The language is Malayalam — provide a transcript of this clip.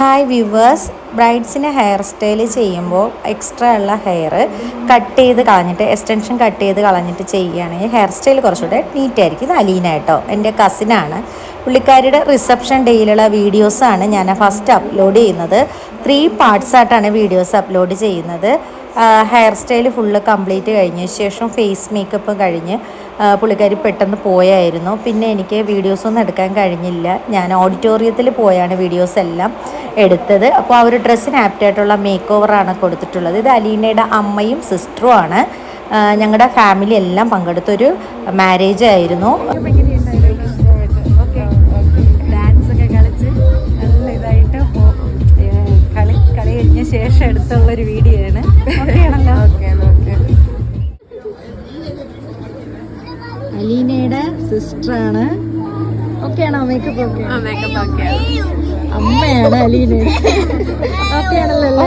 ഹായ് വ്യൂവേഴ്സ്, ബ്രൈഡ്സിന് ഹെയർ സ്റ്റൈൽ ചെയ്യുമ്പോൾ എക്സ്ട്രാ ഉള്ള ഹെയർ കട്ട് ചെയ്ത് കളഞ്ഞിട്ട് എക്സ്റ്റൻഷൻ കട്ട് ചെയ്ത് കളഞ്ഞിട്ട് ചെയ്യുകയാണെങ്കിൽ ഹെയർ സ്റ്റൈൽ കുറച്ചുകൂടെ നീറ്റായിരിക്കും. ഇത് അലീന കേട്ടോ, എൻ്റെ കസിനാണ്. പുള്ളിക്കാരിയുടെ റിസപ്ഷൻ ഡേയിലുള്ള വീഡിയോസാണ് ഞാൻ ഫസ്റ്റ് അപ്ലോഡ് ചെയ്യുന്നത്. 3 പാർട്സായിട്ടാണ് വീഡിയോസ് അപ്ലോഡ് ചെയ്യുന്നത്. ഹെയർ സ്റ്റൈൽ ഫുള്ള് കംപ്ലീറ്റ് കഴിഞ്ഞ ശേഷം ഫേസ് മേക്കപ്പ് കഴിഞ്ഞ് പുള്ളിക്കാരി പെട്ടെന്ന് പോയായിരുന്നു. പിന്നെ എനിക്ക് വീഡിയോസൊന്നും എടുക്കാൻ കഴിഞ്ഞില്ല. ഞാൻ ഓഡിറ്റോറിയത്തിൽ പോയാണ് വീഡിയോസ് എല്ലാം എടുത്തത്. അപ്പോൾ ആ ഒരു ഡ്രസ്സിന് ആപ്റ്റായിട്ടുള്ള മേക്ക് ഓവറാണ് കൊടുത്തിട്ടുള്ളത്. ഇത് അലീനയുടെ അമ്മയും സിസ്റ്ററും ആണ്. ഞങ്ങളുടെ ഫാമിലി എല്ലാം പങ്കെടുത്തൊരു മാരേജ് ആയിരുന്നു. ഡാൻസൊക്കെ കളിച്ച് നല്ല ഇതായിട്ട് കളി കഴിഞ്ഞ ശേഷം എടുത്തുള്ളൊരു വീഡിയോ ആണ്. അലീനയുടെ സിസ്റ്ററാണ്. ഓക്കെ ആണോ? Makeup okay? അമ്മയാണ് അലീന. ഓക്കെ ആണല്ലോ?